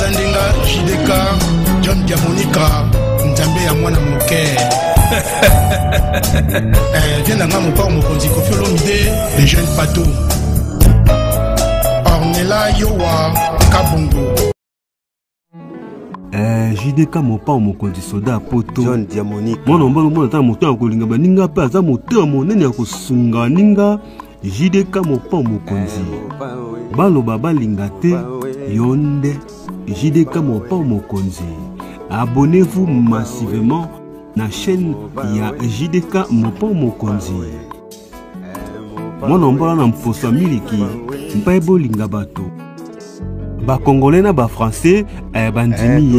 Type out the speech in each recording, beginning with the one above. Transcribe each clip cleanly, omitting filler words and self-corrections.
Zandenga JDK John Diamonica Nzambe ya mwana moke viens dans mon port mokonzi Koffi Olomide les jeunes patos Ornella Yowa Kabongo JDK mopa mokonzi soda poto John Diamonica mwana mbalo mwana ta moto akolinga baninga pe aza moto monene ya kosunga ninga JDK mopa mokonzi baloba balinga te yonde JDK mopa mokonzi. Abonnez-vous massivement na chaîne ya JDK mopa mokonzi. Mwana mbala na mposa miliki mpa bolinga bato ba congolais na ba français bandimi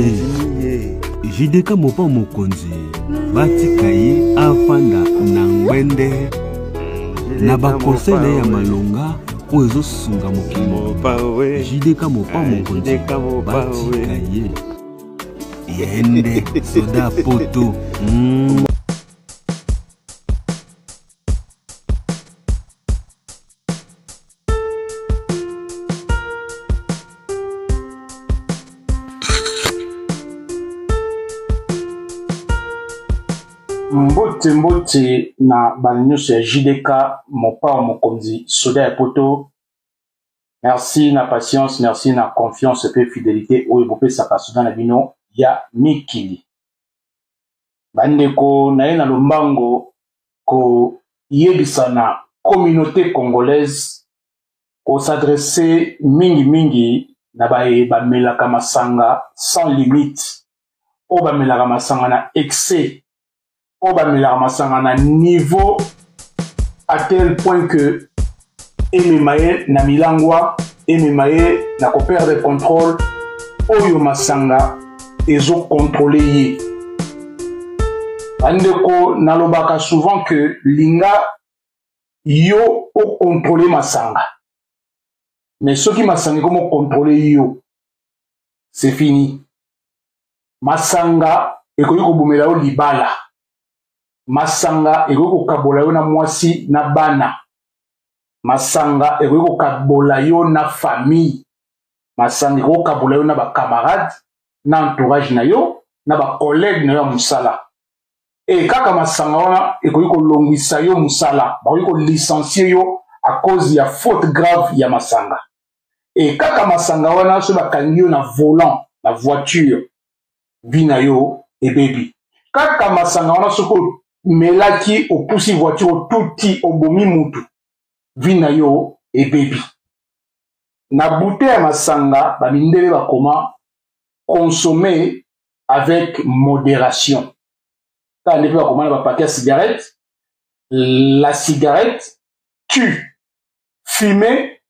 ye JDK mopa mokonzi batika ye afanda na ngwende na ba conseil ya malonga ozo sunga mokimo JDK mopa mokonzi batika ye yende soda poto Mbote na banyusu ya JDK mopa mokonzi soda ya poto. Merci na patience, merci na confiance et fidélité oyo bopesaka soda na bino ya mikili. Bandeko na ye na lombango ko yebisa na communauté congolaise ko s'adresser mingi na bamelaka masanga sans limite. O bamelaka masanga na excès. O bamelaka masanga na niveau à tel point que ememaye na milangwa, ememaye na ko perdre contrôle, oyo masanga ezo contrôler ye. Bandeko nalobaka souvent que linga yo o contrôler masanga. Mais ceux qui masanga comment contrôler yo, c'est fini. Masanga ekoki kobomela yo libala. Masanga ekoki kokabola yo na mwasi na bana. Masanga ekoki kokabola yo na famille. Masanga ekoki kokabola yo na ba camarade, na entourage na yo, na ba collègue na yo musala. Et kaka masanga wana ekoki kolongwisa yo musala, bakoki ko licencier yo à cause ya faute grave ya masanga. Et kaka masanga wana so bakangi yo na volant, na voiture, vina yo et baby. Kaka masanga wana soko melaki opusi voiture touti obomi mutu, vina yo et baby. Na bouteille ya masanga bamindele bakoma consommer avec modération. Quand on est comment on va paquer la cigarette, la cigarette tue, fumer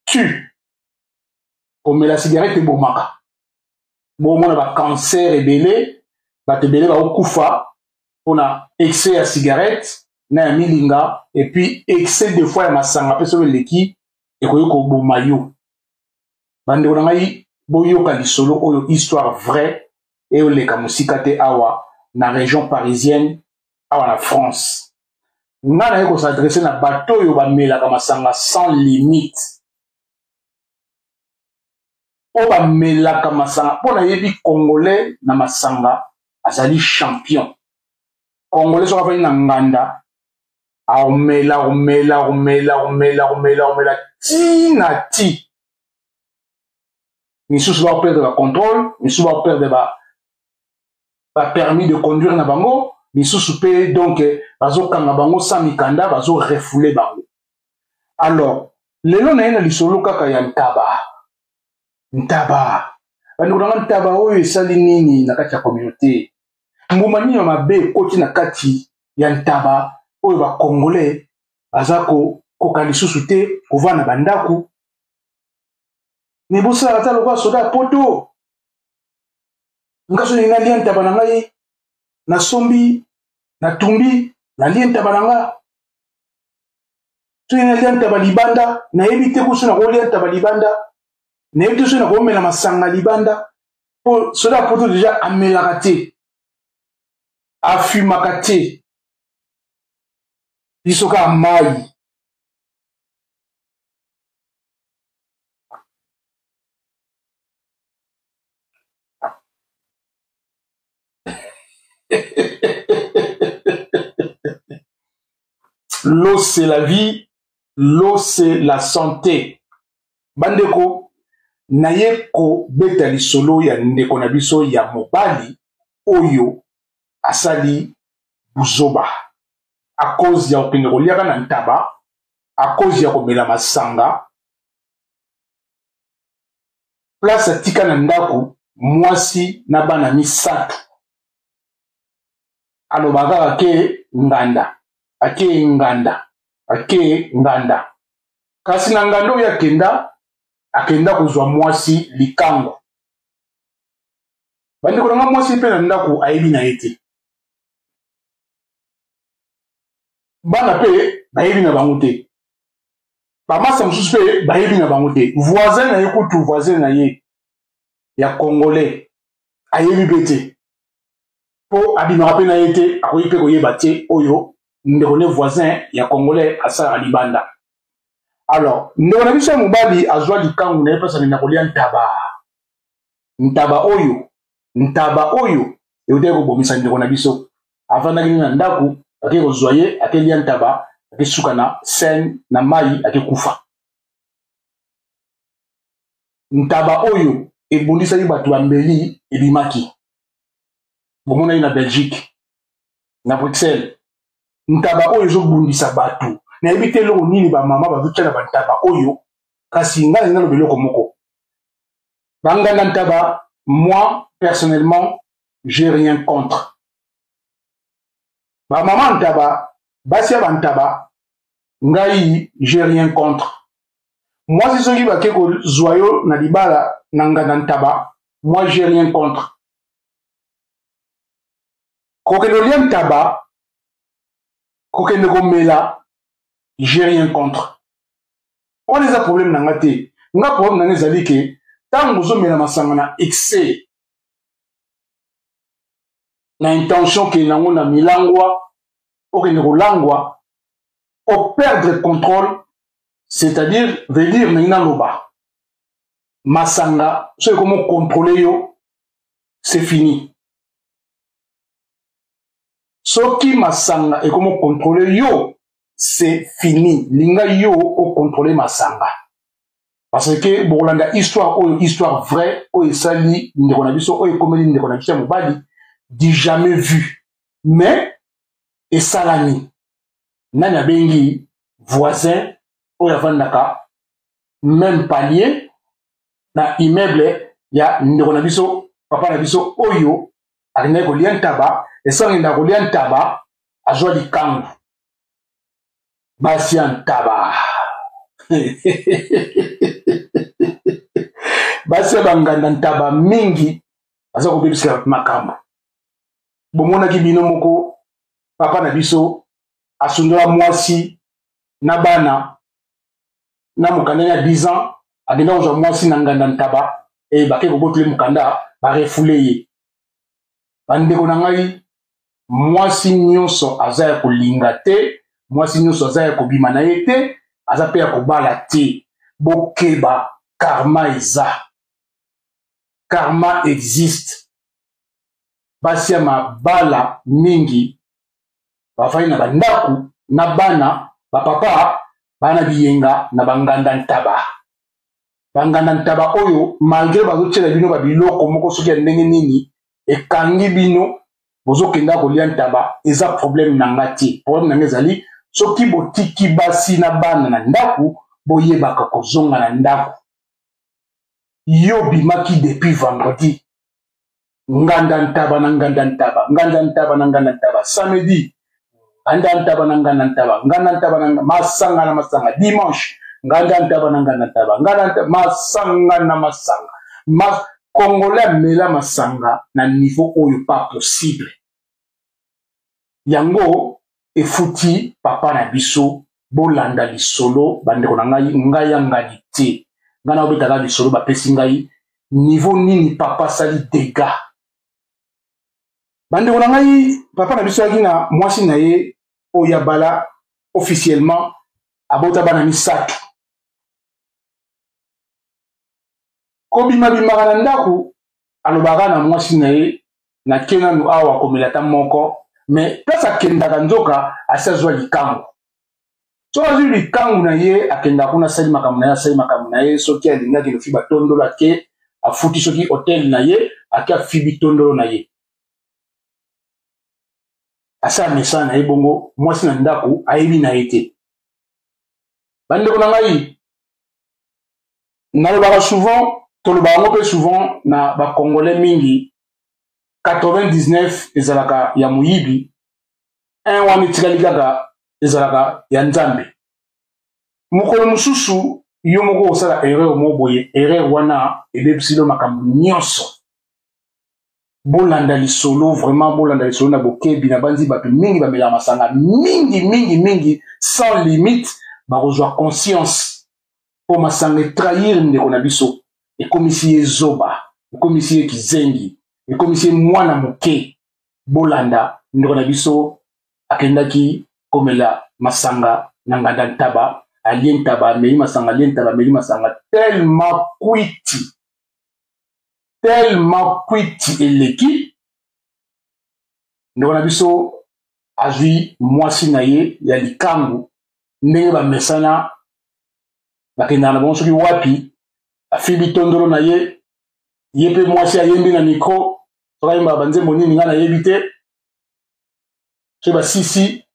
tue. Comme la cigarette est bomaka. Bon, on a cancer et belé, te belé va au koufa, on a excès à cigarette, na milinga, et puis excès de fois à masanga, après ça le qui, et qu'on y bomayo. Bande on a eu boyo kalisolo, oyo histoire vraie, et on les kamusikate awa. Na région parisienne, à la France. Nous allons s'adresser à bateau yo bamela kamasanga sans limite. O bamela kamasanga pour na yebi congolais na masanga azali champion. Congolais so ka na nganda a omela tina ti. Misusu va perdre le contrôle, misusu va perdre pas permis de conduire na bango, mais sous-soupé donc bazo kanga bango sans mikanda bazo refouler bango. Alors, lelo na yena lisolo kaka ya ntaba. Ntaba. Bando na ntaba oyo esali nini na kati ya communauté. Mbuma nini mabe koti na kati ya ntaba oyo ba congolais azako kokali susute kovana bandaku. Ne bosa ata lokwa soda poto. Ngaso nina lien tabana ngai na sombi na tumbi na lien tabana nga so nina lien tabalibanda na ebite kusu na lien tabalibanda na ebite so na ko mela masanga libanda po soda poto déjà amela te afumaka te bisoka mai L'eau c'est la vie, l'eau c'est la santé. Bandeko, naye ko beta lisolo ya ndeko na biso ya mobali oyo asali buzoba. À cause ya okende koliaka na ntaba, à cause ya komela masanga, place atika na ndako mwasi na bana misato. Alobaka ake nganda, ake nganda, ake nganda. Kasi na ngando ya kenda, akenda kuzwa mwasi likango. Bandi konanga mwasi pe na ndako ayebi na ete. Bana pe bayebi na bango te. Bamasa mosusu pe bayebi na bango te. Voisin na ye kutu voisin na ye ya Congolais ayebi pe te. Po abimaka pe na ye te akoyi pe koyeba te oyo ndeko ne voisin ya Congolais asala libanda. Alors, ndeko na biso ya mobali azwa likangu na ye pesa na kolia ntaba. Ntaba oyo eutaki kobomisa ndeko na biso. Avandaki na ndako ake kozwa ye ake lia ntaba ake suka na sen na mai ake kufa. Ntaba oyo ebundisaki bato ya mbeli ebimaki. Bomona ye na Belgique, na Bruxelles. Ntaba oyo ezobundisa bato. Nayebi te eloko nini bamama bazotia na bantaba oyo kasi ngai nanga loba eloko moko. Banganda ntaba, moi personnellement j'ai rien contre. Bamama ntaba, basi ya bantaba, ngai j'ai rien contre. Moi si soki bake kozwa yo na libala na nganda ntaba, moi j'ai rien contre. Kokende kolia ntaba, kokende komela, j'ai rien contre. On les a problème na ngate. Nga problème na ngezali ke tango zo mela masanga na excès. Na intention ke nango na milangwa, okende kolangwa, au perdre contrôle, c'est-à-dire veut dire na ina loba. Masanga, so comment contrôler yo, c'est fini. Soki masanga et comment contrôler yo, c'est fini. Linga yo au contrôler masanga. Parce que Borlanda histoire vraie, o esali ndeko na biso, o ekomeli ndeko na biso mobali, dit jamais vu. Mais esalani. Nani abengi voisin o yavandaka même palier na immeuble ya ndeko na biso, papa na biso oyo alinga kolia ntaba, esangi ndako kolia ntaba azwa likangu. Basi ya ntaba. Basi ya banganda ntaba mingi aza kobebisa makambo. Bomonaki bino moko papa na biso asundola mwasi na bana na mukanda ya 10 ans agenda kozwa mwasi na nganda ntaba e bake kobotole mukanda barefoule ye. Bandeko na ngai mwasi nyonso aza ya kolinga te, mwasi nyonso aza ya kobima na ye te, aza pe ya kobala te. Bokeba karma eza. Karma existe. Basi ya mabala mingi bafai na bandaku na bana bapapa bana biyenga na banganda ntaba. Banganda ntaba oyo malgré bazotiela bino babiloko moko soki ya ndenge nini ekangi bino bozokenda kolia ntaba eza problème na nga te. Problème na nga ezali soki botiki basi na bana na ndaku boyebaka kozonga na ndaku. Yo bimaki depuis vendredi. Nganda ntaba na nganda ntaba, nganda ntaba na nganda ntaba. Samedi, nganda ntaba na nganda ntaba, nganda ntaba na masanga na masanga. Dimanche, nganda ntaba na nganda ntaba, nganda ntaba masanga na masanga. Congolais mela masanga na niveau oyo pas possible. Yango efuti papa na biso bolanda lisolo bandeko na ngai ya ngadi te. Ngana obetaka lisolo bapesi ngai niveau nini papa sali dégâts. Bandeko na ngai papa na biso yaki na mwasi na ye oya bala officiellement abota bana misato. Kobima bimaka na ndaku alobaka na mwasi na ye na kena nu awa komela ta moko mais place akendaka nzoka asazwa likango. so azwi likangu na ye akenda kuna sali makambo na ye soki alingaki lofi batondolo ake afuti soki hotel na ye ake afibi tondolo na ye asa mesa na ye bongo mwasi na ndako ayebi na ye te bandeko na ngai nalobaka souvent tolobaka ngo mpe souvent na bacongolais mingi 99 ezalaka ya moyibi 1 wana etikali kaka ezalaka ya nzambe mokolo mosusu yo moko osala erreur mo boye erreur wana ebebisilo makambo nyonso bolanda lisolo vraiment bolanda lisolo na bokebi na banzi bato mingi bamelaka masanga mingi sans limite bakozwa conscience po masanga etrahir ndeko na biso ekomisi ye zoba ekomisi ye kizengi ekomisi ye mwana moke bolanda ndeko na biso akendaki komela masanga na nganda ntaba alie ntaba ameli masanga alie ntaba ameli masanga tellement kwiti eleki ndeko na biso azwi mwasi na ye ya likangu ndenge bamesana bakendaka na bango soki wapi afibi tondolo na ye ye mpe mwasi ayembi na mikro soki ayembaka banzembo nini nga nayebi te soki basisi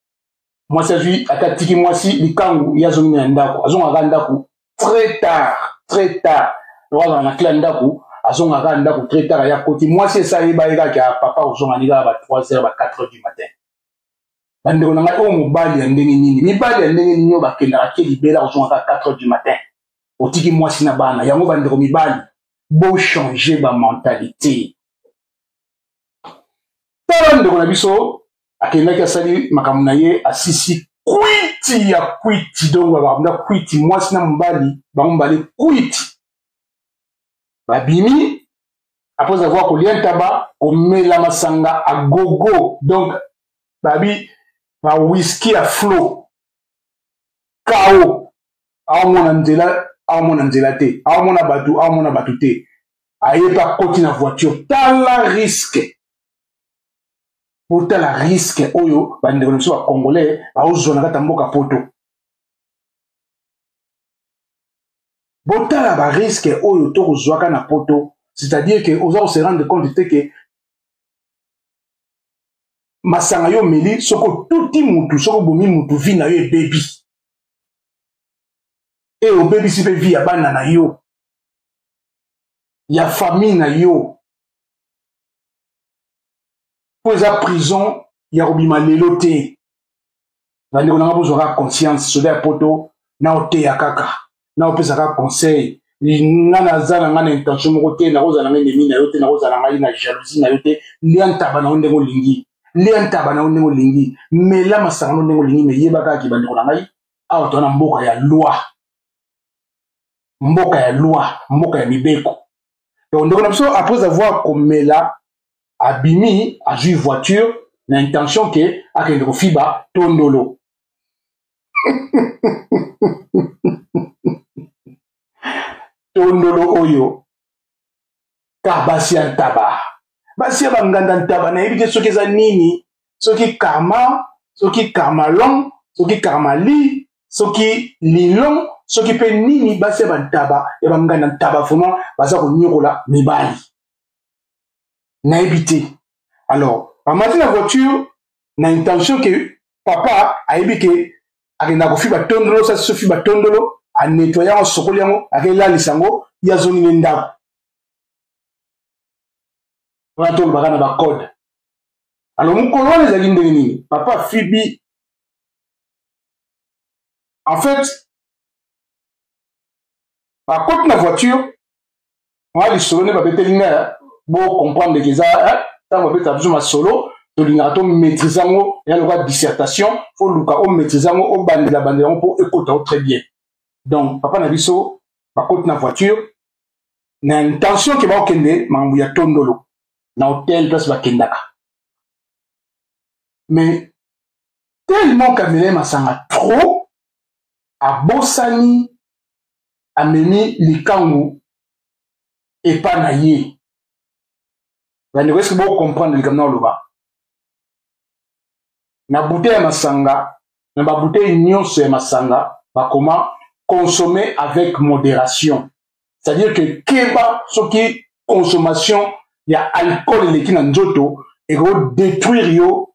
mwasi azwi akatiki mwasi likangu ye azongi na ndako azongaka ndako très tard lokozala na kila ndako azongaka ndako très tard aya koti mwasi esa yeba ye kaka papa ozonga ni kaka ba 3h ba 4h du matin bandeko na ngai oyo mobali ya ndenge nini mibali ya ndenge nini oyo bakendaka ke libela ozongaka 4h du matin otiki mwasi na bana yango bandeko mibali bochange bamentalité tala ndeko na biso akendaki asali makambo na ye asisi kwiti donc bakambo kwiti mwasi na mobali bango mibale kwiti babimi après avoir kolia ntaba komela masanga a gogo donc babi ba whisky a flow kao aomona nzela te aomona batu te ayeba koti na voiture tala risque potala risque oyo bandeko na biso bacongolais baozwa na kati ya mboka poto botala barisque oyo tokozwaka na poto c'est-à-dire que oza kose rendre compte te ke masanga yo meli soko tuti mutu soko bomi mutu vi na yo ebebi e obebisi mpe vi ya bana na yo ya famille na yo po eza prison ya kobima lelo te bandeko nanga bozwaka conscience soda ya poto na oteya kaka na opesaka conseil nga naza na nga na intention moko te nakozala nga endemi na yo te nakozala ngai na jalousie na yo te lia ntaba na yo ndenge olingi lia ntaba na yo ndenge olingi mela masanga na yo ndenge olingi me yeba kaka bandeko na ngai awa toza na mboka ya loi mboka ya mibeko donc ndeko na biso après avoir komela abimi azwi voiture na intention ke akende kofiba tondolo tondolo oyo ka basi ya ntaba basi ya banganda ntaba nayebi te soki eza nini soki karmalon soki karmali soki lilon soki mpe nini basi ya bantaba ya banganda ntaba vraiment baza konyokola mibali nayebi te alors bamati na voiture na intention ke papa ayebi ke akenda kofiba tondolo sasi sofiba tondolo anettoya yango sokoli yango akelalisa yango ye azongi ne ndako wana tolobaka na bacode alors mokolo wana ezali ndenge nini papa afibi en fait bakoti na voiture wana lisolo nde babeteli nga bocomprendre ke eza ntango babeta biso masolo tolingaka tomaîtrise yango eya lokola dissertation fo luka omaîtrise yango obandela yango mpo ekota o très bien donc papa na biso bakoti na voiture na intention ke baokende makambo ya tondolo na hotel place bakendaka mais tellement kamele masanga trop abosani amemi likangu epa na ye bandeko eske bocomprendre likambo na oloba na bouteille ya masanga na ba bouteille nyonso ya masanga ba comment consommer avec modération. C'est-à-dire que keba soki consommation ya alcool eleki na nzoto et détruire yo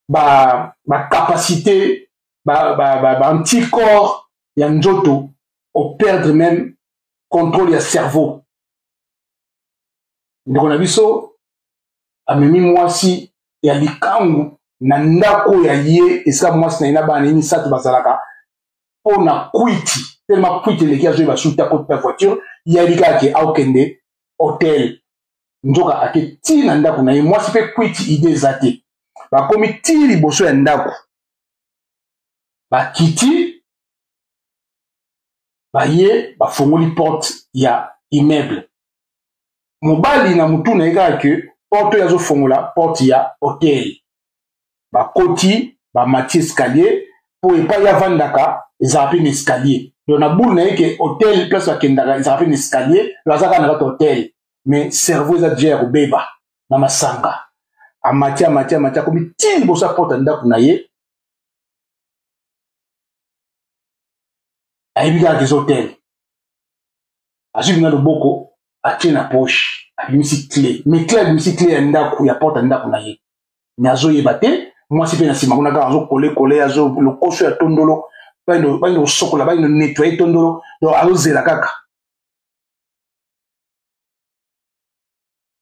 ba capacité ba anticorps ya nzoto au perdre même contrôle ya cerveau. Donc on a vu ça amemi mwasi ya likangu na ndako ya ye esa mwasi na ina ba nini satu bazalaka pona kwiti tellement kwiti leki azo ba suta ko ta voiture ya lika ke aukende hotel nzoka ake ti na ndako na ye mwasi pe kwiti ide zate ba komi ti liboso ya ndako ba kiti ba ye ba fongoli porte ya immeuble mobali na mutu na eka ke porte ya zo fongola porte ya hotel ba koti ba mati escalier po epa ya vandaka ezala pe na escalier donc na boule na ye ke hotel place bakendaka ezala pe na escalier bazaka na kati hotel mais cerveau eza déjà ya kobeba na masanga amati akomi ti liboso ya porte ya ndako na ye ayebi kaka eza hotel azwi na loboko atie na poche abimisi clé mais clé abimisi clé ya ndako ya porte ya ndako na ye mais azoyeba te mwasi mpe na nsima kuna kaka azokole lokoso ya tondolo balingi kosokola balingi nettoye tondolo donc azozela kaka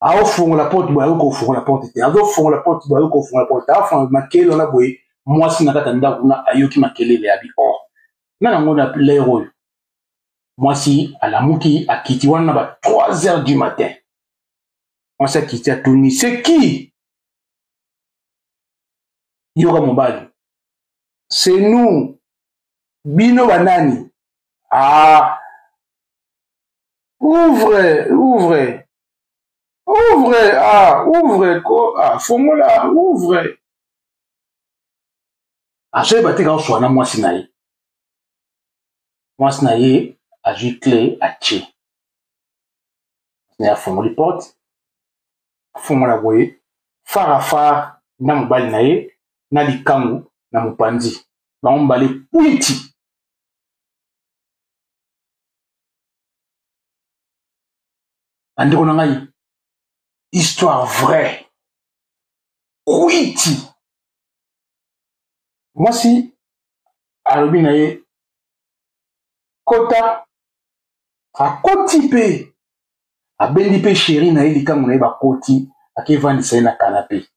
aofungola porte boye ayoki kofungola porte te azofungola porte boye ayoki kofungola porte te aofungola makelele wana boye mwasi na kati ya ndako kuna ayoki makelele ya bior na nango na lere oyo mwasi alamuki akiti wana ba 3h du matin mwasi akiti atuni c'est qui yoka mobali c'est nous bino banani ouvre fongola ouvre azoyeba te kaoswana mwasi na ye azwi clé atie na afongoli porte afongola boye far na mobali na ye na likangu na mopanzi bango mbale kwiti andeko na ngai histoire vraie kwiti mwasi alobi na ye kota akoti mpe abendi mpe sheri na ye likango na ye bakoti akevandisa ye na kanape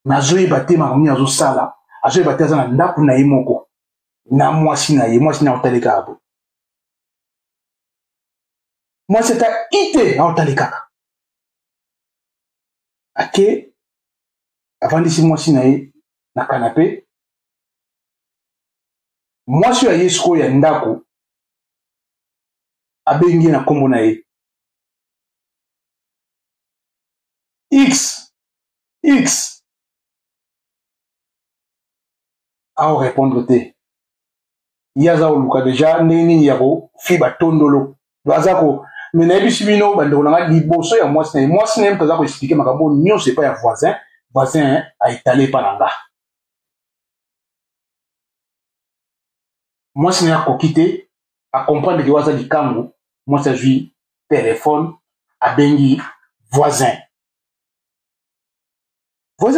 nazoyeba te makambo nini azosala azoyeba te aza na ndako na ye moko na mwasi na ye mwasi na otaleka abo mwasi ata ite aotalekaka ake avandisi mwasi na ye na kanape mwasi oyo aye sikoyo ya ndako abengi ye na nkombo na ye x aorépondre te ye aza koluka deja ndenge nini ya kofiba tondolo aza ko me nayebisi bino bandeko na ngai liboso ya mwasi na ye moto aza koexplike makambo nyonso epai ya voisin aetale epa na nga mwasi na ye akoki te acomprendre ke waza likangu mwasi azwi telefone abengi voisin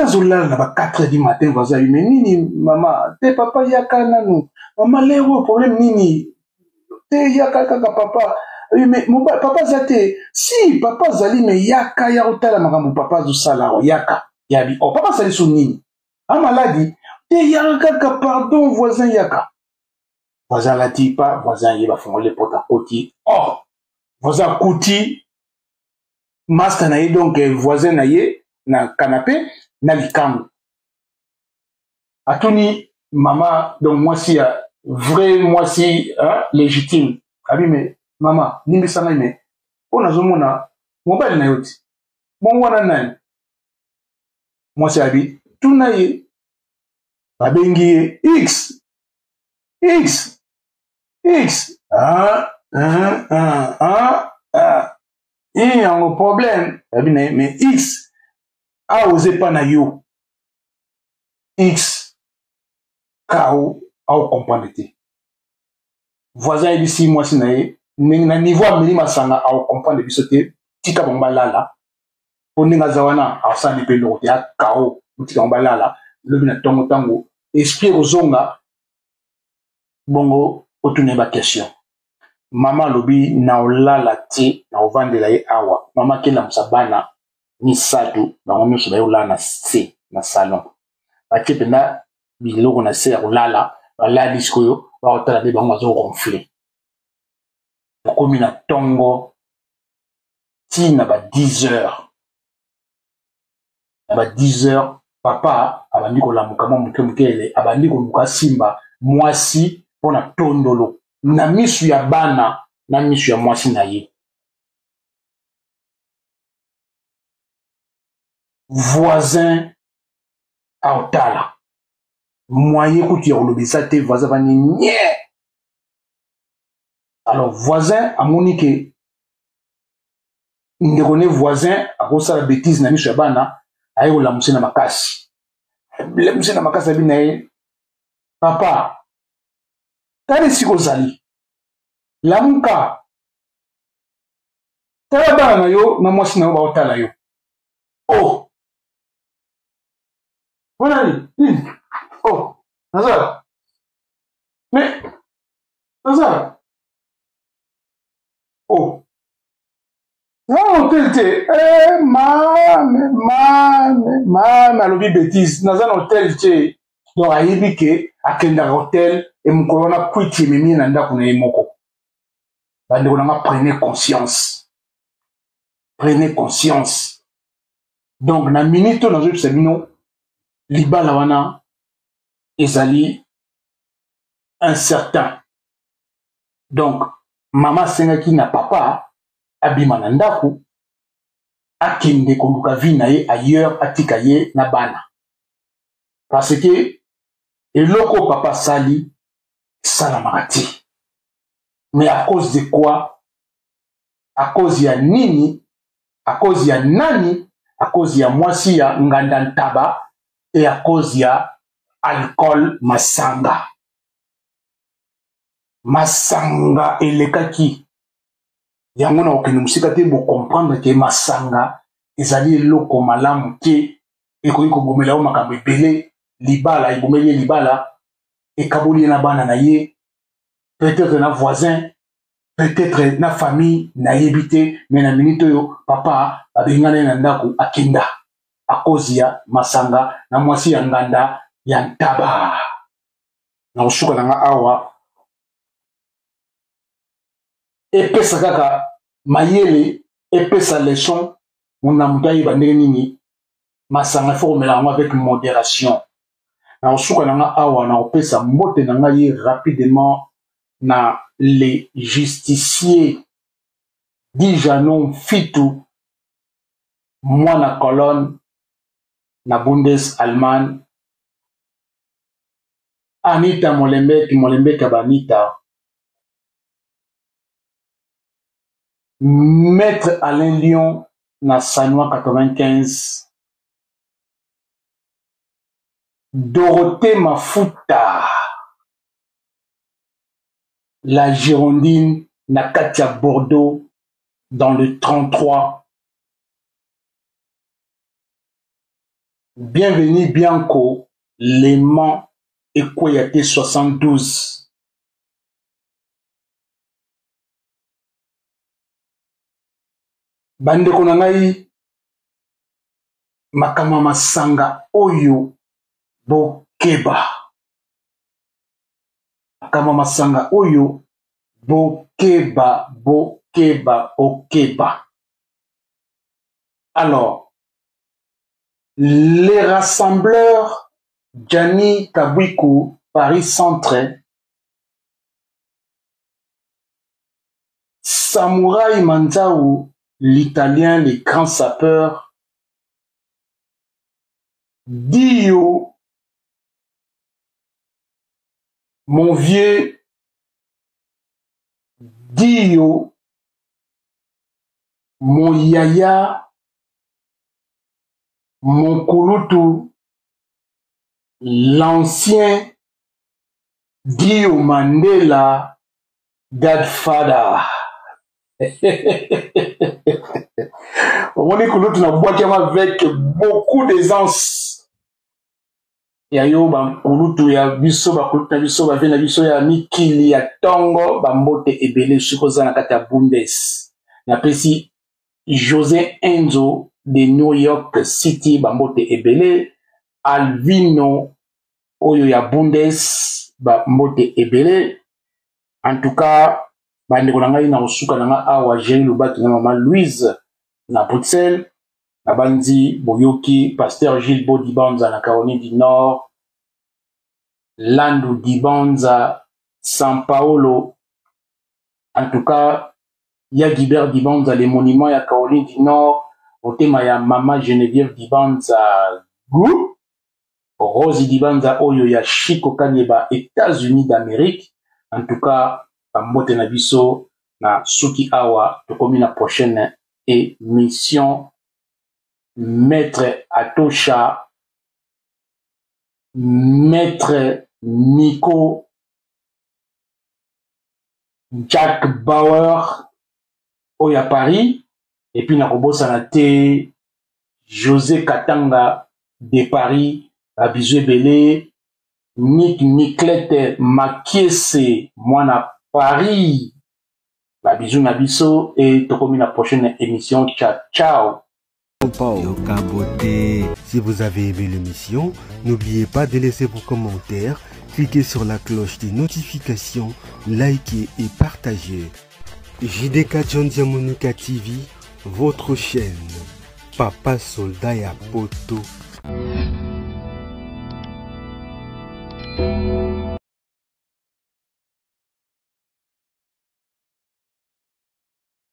azolala na ba 4h du matin voisin ayi mais nini mama te papa yaka nanu mama lero problème nini te yaka kaka papa mais papa aza te si papa azali me yaka ya kotala makambo papa azosala yaka yabi papa azali so nini amaladi te yaka kaka pardon voisin yaka voisin alati pa voisin ye bafongoli porte akoti voisin akuti master na ye donc voisin na ye na canapé na likangu atuni mama donc mwasi ya vrai mwasi légitime abi me mama limbisa ngai me mpo nazomona mobali na yo ti bongo wana nani mwasi abi tuna ye babengi ye x yango problème abi na ye mais x aoze pa na yo x chaos au comprendre te voisin ici moi si na niveau ameli masanga au comprendre biso te tika bango balala po ndenge aza wana asani mpe eloko te ya chaos tika bango balala lobi na ntongo ntango esprit kozonga bongo otune ba question mama alobi na olala te na ovandela ye awa mama akenda mosabana misato bango nyonso bayolala na se na salon batie mpenza biloko na se ya kolala balali sikoyo baotala nde bango bazoronfle okomi na ntongo ntina ba 10 heures na ba 10 heures papa abandi kolamuka mwa moke mokele abandi koluka simba mwasi mpo na tondolo na misu ya bana na misu ya mwasi na ye voisin aotala moyen kutu ya kolobisa te voisin bani nye alors voisin amoni ke ndeko ne voisin akosala bêtise na miso ya bana aye kolamuse na makasi lamuse na makasi abi na ye papa tala esika ozali lamuka tala bana na yo na mwasi na yo baotala yo oh wana nini oh nazala mais nazala oh non hôtel te mame alobi bêtise naza na hôtel te donc ayebi ke akendaka hôtel emokolo wana kwiti ememi na ndako na ye moko bandeko nanga prenez conscience donc na minute oyo nazoyebisa bino libala wana ezali incertain donc mama asengaki na papa abima na ndako akende koluka vie na ye ailleurs atika ye na bana parce que eloko papa asali esalamaka te mais à cause de quoi à cause ya nini à cause ya nani à cause ya mwasi ya nganda ntaba et à cause ya alcool masanga elekaki yango na okende mosika te bocomprendre ke masanga ezali eloko malamu te ekoki kobomela yo makambo ebele libala ebomeli ye libala ekaboli ye na bana na ye peut-être na voisin peut-être na famille nayebi te mais na minute oyo papa babengana ye na ndako akenda à cause ya masanga na mwasi ya nganda ya ntaba na kosuka nanga awa epesa kaka mayele epesa leçon mona moto ayeba ndenge nini masanga ifo komela yango avec modération na kosuka nanga awa na kopesa mbote na ngai ye rapidement na les justiciers Dijanon Fitu mwana colonne na Bundes Allemagne Anita Molembeki Banita Maître Alain Lyon na Sanois 95 Dorothée Mafuta la Girondine na Katia Bordeaux dans le 33 Bienvenue Bianco Léman Ekoyate 72 bandeko na ngai makama masanga oyo bokeba makama masanga oyo bokeba alors les rassembleurs Gianni Kabwiku Paris Centre Samouraï Manzaou l'italien, les grands sapeurs, Dio, mon vieux, Dio, mon yaya, mon kouloutou, l'ancien Dio Mandela, Godfather. On est que l'autre n'a boîte avec beaucoup d'aisance. Ya yo ba kulutu ya biso ba kulutu na biso ba vena biso ya mikili ya tongo ba mbote ebele sukoza na kata Bundes. Na pesi José Enzo de New York City ba mbote ebele, Alvino oyo ya Bundes ba mbote ebele. En tout cas bande ko ngai na osuka na awa Jérémy Lubaki na mama Louise na Bruxelles. Na bandi Boyoki, Pasteur Gilles Bodibanza na Caroline du Nord, Landu Dibanza, San Paolo. En tout cas, ya Guibert Dibanza, les monuments ya Caroline du Nord, au thème ya Mama Geneviève Dibanza, Gou, Rosie Dibanza, Oyo ya Chico Kanyeba, États-Unis d'Amérique. En tout cas, Mbote na biso na Suki Awa, to komi na prochaine émission. Maître Atosha, Maître Nico, Jack Bauer, Oya Paris, et puis Nakobo Sanate, José Katanga de Paris, Abizue Belé, Nick Niclette Makiese, moi na Paris, Babizou Nabiso, et Tokomi la prochaine émission. Ciao, ciao. Si vous avez aimé l'émission, n'oubliez pas de laisser vos commentaires, cliquez sur la cloche des notifications, likez et partagez. JDK John Diamonica TV, votre chaîne. Papa Soldat ya Poto.